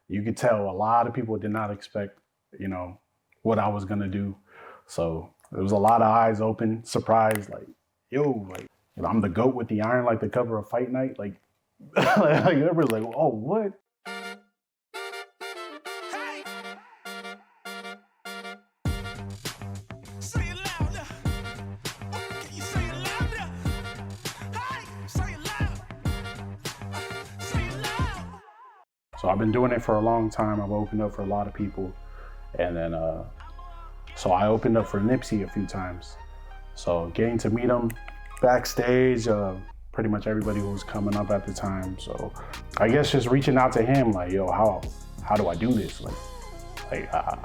you could tell a lot of people did not expect, what I was gonna do. So there was a lot of eyes open, surprised, like, yo, like, I'm the GOAT with the iron, like the cover of Fight Night. Like, like everybody's like, oh, what? So I've been doing it for a long time. I've opened up for a lot of people. And then, so I opened up for Nipsey a few times. So getting to meet him backstage, pretty much everybody who was coming up at the time. So I guess just reaching out to him, like, yo, how do I do this? Like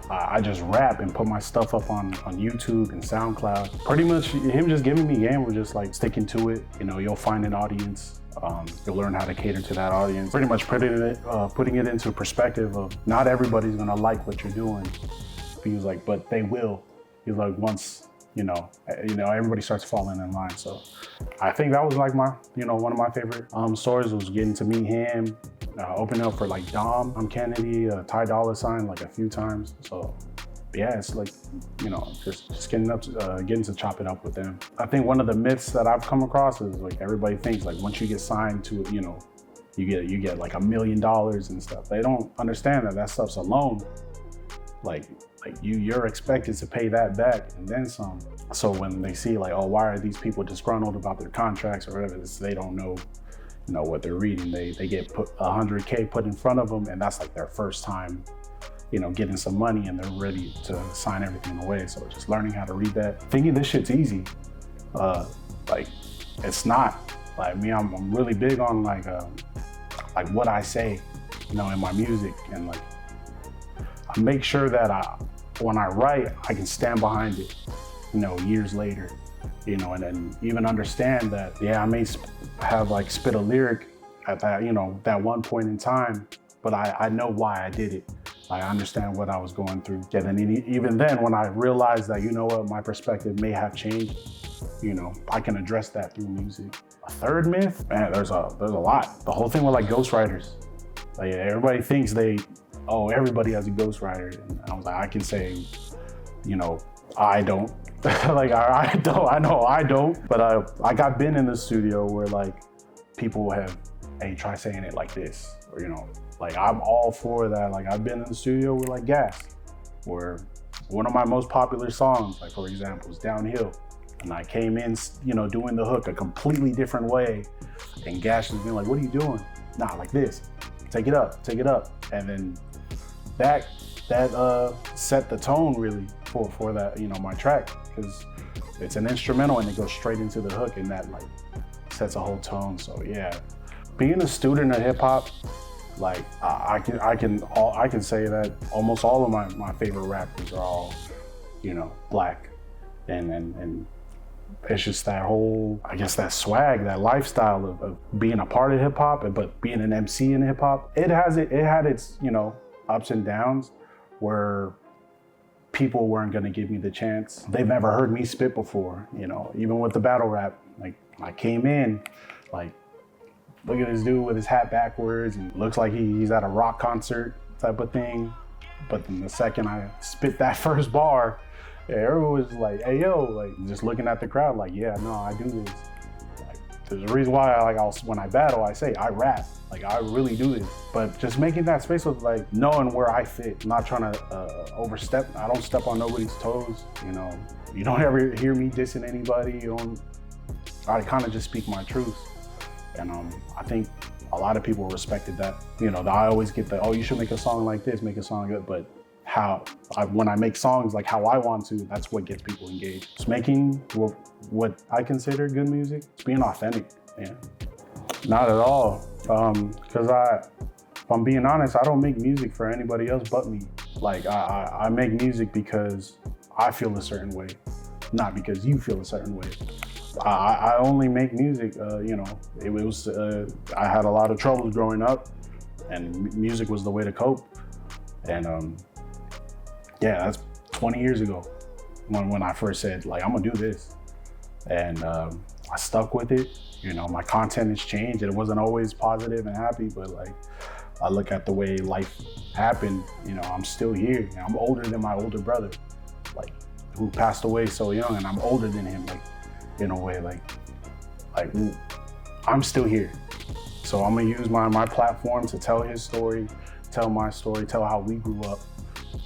I just rap and put my stuff up on YouTube and SoundCloud. Pretty much him just giving me game was just like sticking to it. You'll find an audience. You'll learn how to cater to that audience. Pretty much putting it into perspective of not everybody's gonna like what you're doing. He was like, but they will. He's like, once, everybody starts falling in line. So I think that was like one of my favorite stories was getting to meet him, opening up for like Dom, Kennedy, Ty Dolla $ign like a few times. So yeah, it's like, just getting to chop it up with them. I think one of the myths that I've come across is like everybody thinks like once you get signed to, you get like $1 million and stuff. They don't understand that stuff's a loan. Like you're expected to pay that back and then some. So when they see like, oh, why are these people disgruntled about their contracts or whatever, they don't know, what they're reading. They get put $100K put in front of them, and that's like their first time, getting some money, and they're ready to sign everything away. So just learning how to read that, thinking this shit's easy, like it's not. Like me, I'm really big on like what I say, in my music, and like I make sure that when I write, I can stand behind it, years later, and then even understand that, yeah, I may have like spit a lyric at that, that one point in time, but I know why I did it. I understand what I was going through. Yeah, and even then, when I realized that, my perspective may have changed, I can address that through music. A third myth, man, there's a lot. The whole thing with like ghostwriters. Like everybody thinks everybody has a ghostwriter. And I was like, I can say, I don't. Like I don't, I know I don't. But I got been in the studio where like people have, hey, try saying it like this, or like I'm all for that. Like I've been in the studio with like Gas, where one of my most popular songs, like for example, is Downhill. And I came in, doing the hook a completely different way. And Gas was being like, what are you doing? Nah, like this, take it up. And then that set the tone really for that, my track, because it's an instrumental and it goes straight into the hook, and that like sets a whole tone. So yeah, being a student of hip hop, like I can say that almost all of my favorite rappers are all, Black, and it's just that whole, I guess, that swag, that lifestyle of being a part of hip hop, but being an MC in hip hop. It had its, ups and downs where people weren't gonna give me the chance. They've never heard me spit before, even with the battle rap. Like I came in, like, look at this dude with his hat backwards and looks like he's at a rock concert type of thing. But then the second I spit that first bar, everyone was like, hey, yo, like just looking at the crowd like, yeah, no, I do this. Like, there's a reason why when I battle, I say I rap. Like I really do this. But just making that space of like knowing where I fit, not trying to overstep. I don't step on nobody's toes, You don't ever hear me dissing anybody. I kind of just speak my truth. And I think a lot of people respected that. I always get the, oh, you should make a song like this, make a song good, but when I make songs like how I want to, that's what gets people engaged. It's making what I consider good music. It's being authentic, yeah. Not at all, because if I'm being honest, I don't make music for anybody else but me. Like I make music because I feel a certain way, not because you feel a certain way. I only make music, it was, I had a lot of troubles growing up, and music was the way to cope. And yeah, that's 20 years ago when I first said, like, I'm gonna do this. And I stuck with it. You know, my content has changed. It wasn't always positive and happy, but like, I look at the way life happened, you know, I'm still here. You know, I'm older than my older brother, like, who passed away so young, and I'm older than him, like, in a way, like I'm still here. So I'm gonna use my platform to tell his story, tell my story, tell how we grew up,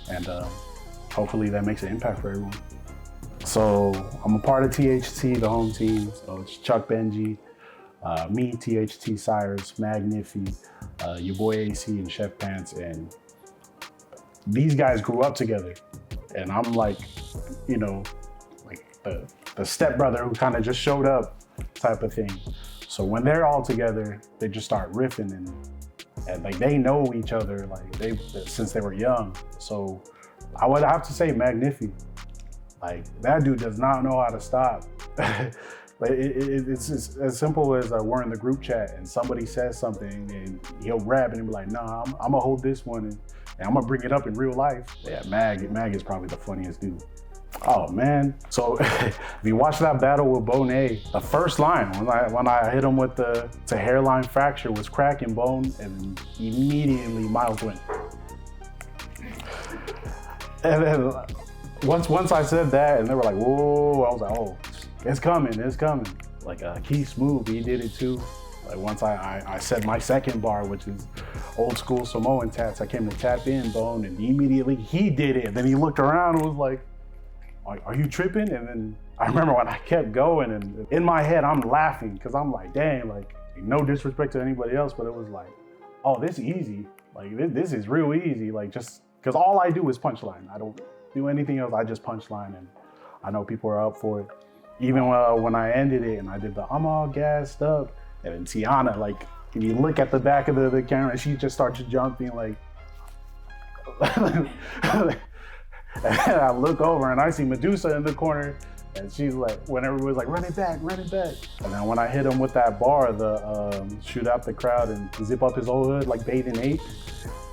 and hopefully that makes an impact for everyone. So I'm a part of THT, the home team. So it's Chuck Benji, me, THT Cyrus, Nipsey, your boy AC and Chef Pants, and these guys grew up together. And I'm like, you know, like the stepbrother who kind of just showed up type of thing. So when they're all together, they just start riffing and like they know each other, like since they were young. So I would have to say Nipsey. Like, that dude does not know how to stop. Like, it's as simple as we're in the group chat and somebody says something and he'll rap and he'll be like, nah, I'm gonna hold this one and I'm gonna bring it up in real life. Yeah, Mag is probably the funniest dude. Oh man, so if you watch that battle with Bonet, the first line, when I hit him with the hairline fracture was cracking bone, and immediately Miles went. And then once I said that, and they were like, whoa, I was like, oh, it's coming. Like Keith Smooth, he did it too. Like once I said my second bar, which is old school Samoan taps, I came to tap in Bone, and immediately he did it. And then he looked around and was like, are you tripping? And then I remember when I kept going, and in my head, I'm laughing because I'm like, dang, like no disrespect to anybody else, but it was like, oh, this is easy. Like this is real easy. Like just because all I do is punchline. I don't do anything else. I just punchline, and I know people are up for it. Even when I ended it and I did the I'm all gassed up, and then Tiana, like, if you look at the back of the camera, she just starts jumping, like, and I look over and I see Medusa in the corner, and she's like, when everybody's like, run it back. And then when I hit him with that bar, the shoot out the crowd and zip up his whole hood like Bathe and Ape,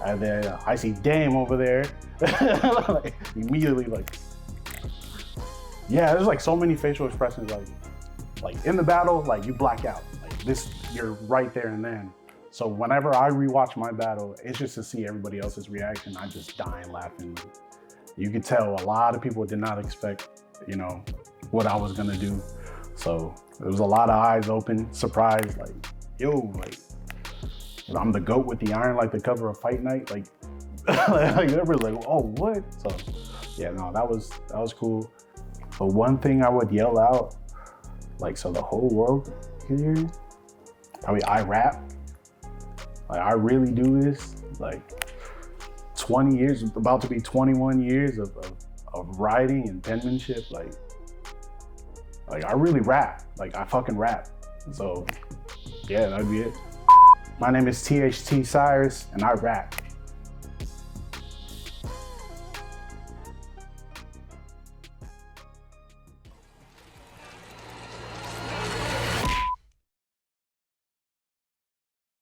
and then I see Dame over there, like, immediately, like, yeah, there's like so many facial expressions, like in the battle, like you black out, like this, you're right there and then. So whenever I rewatch my battle, it's just to see everybody else's reaction. I just dying laughing. You could tell a lot of people did not expect, you know, what I was gonna do. So there was a lot of eyes open, surprised, like, yo, like, I'm the GOAT with the iron, like the cover of Fight Night, like, like everybody's like, oh, what? So yeah, no, that was cool. But one thing I would yell out, like, so the whole world can hear you, probably I rap. Like, I really do this. Like, 20 years, about to be 21 years of writing and penmanship. Like I really rap. Like, I fucking rap. So, yeah, that'd be it. My name is THT Cyrus, and I rap.